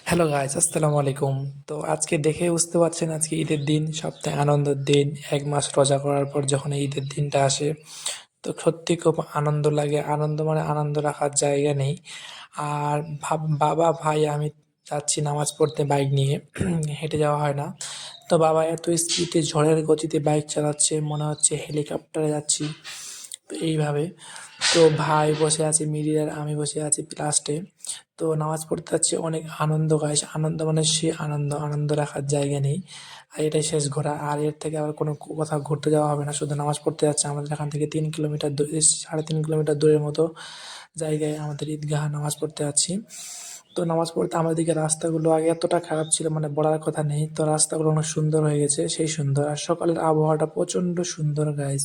Hello guys, আসসালামু আলাইকুম। তো আজকে দেখে বুঝতে পারছেন আজকে ঈদের দিন, সবথেকে আনন্দের দিন। ১ মাস রোজা করার পর যখন এই ঈদের দিনটা আসে, তো সত্যি খুব আনন্দ লাগে। আনন্দ মানে আনন্দ রাখার জায়গা নেই। আর বাবা, ভাই, আমি যাচ্ছি নামাজ পড়তে বাইক নিয়ে। হেঁটে যাওয়া হয় না। তো বাবা এত স্পিডে ঝড়ের গতিতে বাইক চালাচ্ছে, মনে হচ্ছে হেলিকপ্টারে যাচ্ছি। তো এইভাবে তো ভাই বসে আছে মিডিলে আর আমি বসে আছি লাস্টে। তো নামাজ পড়তে যাচ্ছি, অনেক আনন্দ গাইস। আনন্দ মানে সে আনন্দ, আনন্দ রাখার জায়গা নেই। আর এটাই শেষ ঘোরা। আর এর থেকে আবার কোনো কোথাও ঘুরতে যাওয়া হবে না, শুধু নামাজ পড়তে যাচ্ছে। আমাদের এখান থেকে 3 কিলোমিটার দূরে, 3.5 কিলোমিটার দূরের মতো জায়গায় আমাদের ঈদগাহ, নামাজ পড়তে যাচ্ছি। তো নামাজ পড়তে আমাদের দিকে রাস্তাগুলো আগে এতটা খারাপ ছিল, মানে বলার কথা নেই। তো রাস্তাগুলো অনেক সুন্দর হয়ে গেছে, সেই সুন্দর। আর সকালের আবহাওয়াটা প্রচণ্ড সুন্দর গাইস।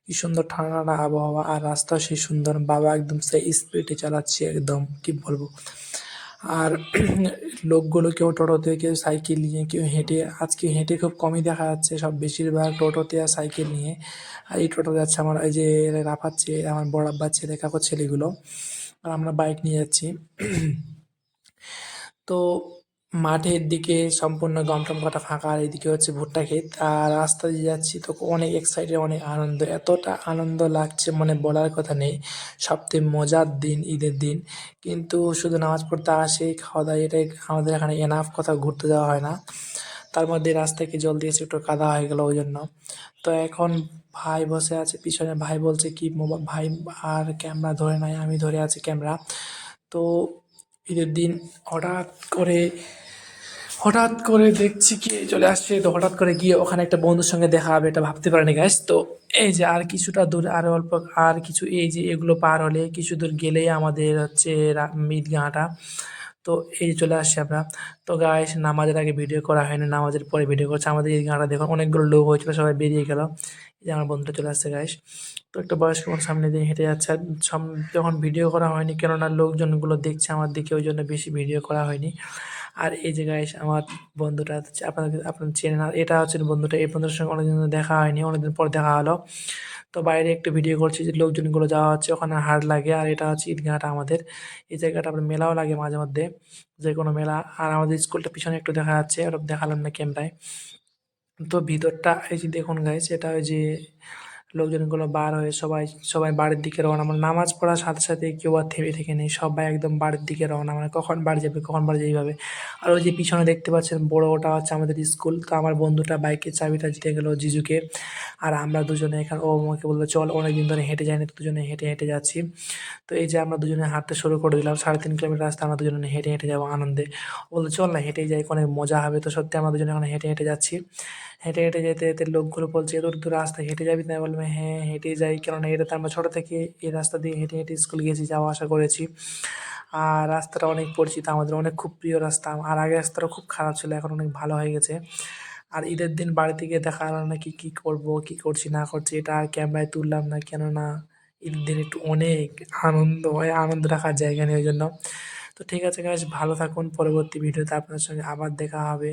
কি সুন্দর ঠান্ডা ঠান্ডা আবহাওয়া, আর রাস্তাও সেই সুন্দর। বাবা একদম সেই স্পিডে চালাচ্ছে, একদম কি বলবো। আর লোকগুলো কেউ টোটোতে, কেউ সাইকেল নিয়ে, কেউ হেঁটে। আজকে হেঁটে খুব কমই দেখা যাচ্ছে, সব বেশিরভাগ টোটোতে আর সাইকেল নিয়ে। আর এই টোটো যাচ্ছে আমার এই যে রাফাচ্ছে আমার বড় আব্বার ছেলে, কাকুর ছেলেগুলো। আর আমরা বাইক নিয়ে যাচ্ছি। তো মাঠের দিকে সম্পূর্ণ গম-টম কাটা ফাঁকা, আর এদিকে হচ্ছে ভুট্টা ক্ষেত। আর রাস্তা দিয়ে যাচ্ছি তো অনেক এক্সাইটেড, অনেক আনন্দ। এতটা আনন্দ লাগছে মানে বলার কথা নেই। সবথেকে মজার দিন ঈদের দিন। কিন্তু শুধু নামাজ পড়তে আসি, খাওয়া-দাওয়া, এটাই আমাদের এখানে এনাফ, কোথাও ঘুরতে যাওয়া হয় না। তার মধ্যে রাস্তায় কি জল দিয়েছে, একটু কাদা হয়ে গেল ওই জন্য। তো এখন ভাই বসে আছে পিছনে, ভাই বলছে কি ভাই আর ক্যামেরা ধরে নাই, আমি ধরে আছি ক্যামেরা। তো ঈদের দিন হঠাৎ করে হঠাৎ করে দেখছি কি চলে আসছে। তো হঠাৎ করে গিয়ে ওখানে একটা বন্ধুর সঙ্গে দেখা হবে, এটা ভাবতে পারিনি গাইস। তো এই যে আর কিছুটা দূর, আর অল্প, আর কিছু, এই যে এগুলো পার হলে কিছু দূর গেলেই আমাদের হচ্ছে ঈদগাহটা। তো এই যে চলে আসছি আমরা। তো গাইস, নামাজের আগে ভিডিও করা হয়নি, নামাজের পরে ভিডিও করছে। আমাদের ঈদগাহটা দেখুন, অনেকগুলো লোক হয়েছিল, সবাই বেরিয়ে গেল। এই যে আমার বন্ধুটা চলে আসছে গাইস। তো একটা বয়স্ক মানুষ সামনে দিয়ে হেঁটে যাচ্ছে। আর যখন ভিডিও করা হয়নি, কেননা লোকজনগুলো দেখছে আমার দিকে, ওই জন্য বেশি ভিডিও করা হয়নি। আর এই যে গাইস, আমার বন্ধুটা হচ্ছে, আপনারা চেনেন। আর এটা হচ্ছে বন্ধুটা, এই বন্ধুটার সঙ্গে অনেকদিন ধরে দেখা হয়নি, অনেকদিন পর দেখা হলো। তো বাইরে একটু ভিডিও করছি, যে লোকজনগুলো যাওয়া হচ্ছে, ওখানে হাট লাগে। আর এটা হচ্ছে ঈদগাহটা আমাদের। এই জায়গাটা আপনার মেলাও লাগে মাঝে মধ্যে, যে কোনো মেলা। আর আমাদের স্কুলটা পিছনে একটু দেখা যাচ্ছে, ওটা দেখালাম না ক্যামেরায়। তো ভিতরটা এই যে দেখুন গাইস, এটা ওই যে লোকজনগুলো বার হয়ে সবাই সবাই বাড়ির দিকে রওনা। মানে নামাজ পড়ার সাথে সাথে কেউ আর থেমে থেকে নেই, সবাই একদম বাড়ির দিকে রওনা, মানে কখন বাড়ি যাবে, কখন বাড়ি যাবে এইভাবে। আর ওই যে পিছনে দেখতে পাচ্ছেন বড়, ওটা হচ্ছে আমাদের স্কুল। তো আমার বন্ধুটা বাইকের চাবিটা দিতে গেল জিজুকে। আর আমরা দুজনে এখানে, ও আমাকে বললো চল, অনেকদিন ধরে হেঁটে যাইনি, তো দুজনে হেঁটে হেঁটে যাচ্ছি। তো এই যে আমরা দুজনে হাঁটতে শুরু করে দিলাম, 3.5 কিলোমিটার রাস্তা আমরা দুজনে হেঁটে হেঁটে যাবো আনন্দে। ও বললো চল না, হেঁটেই যাই, অনেক মজা হবে। তো সত্যি আমরা দুজনে এখন হেঁটে হেঁটে যাচ্ছি। হেঁটে হেঁটে যেতে যেতে লোকগুলো বলছে, এত দূর রাস্তা হেঁটে যাবি? তাই বললাম হ্যাঁ, হেঁটেই যাই, কেননা এটাতে আমরা ছোটো থেকে এই রাস্তা দিয়ে হেঁটে হেঁটে স্কুল গেছি, যাওয়া আসা করেছি। আর রাস্তাটা অনেক পরিচিত আমাদের, অনেক খুব প্রিয় রাস্তা। আর আগে রাস্তাটা খুব খারাপ ছিল, এখন অনেক ভালো হয়ে গেছে। আর ঈদের দিন বাড়িতে গিয়ে দেখা হলো না কি কী করবো, কী করছি না করছি, এটা আর ক্যামেরায় তুললাম না, কেননা ঈদের দিন একটু অনেক আনন্দ হয়, আনন্দ রাখার জায়গা নেই ওই জন্য। তো ঠিক আছে গাইস, ভালো থাকুন। পরবর্তী ভিডিওতে আপনার সঙ্গে আবার দেখা হবে।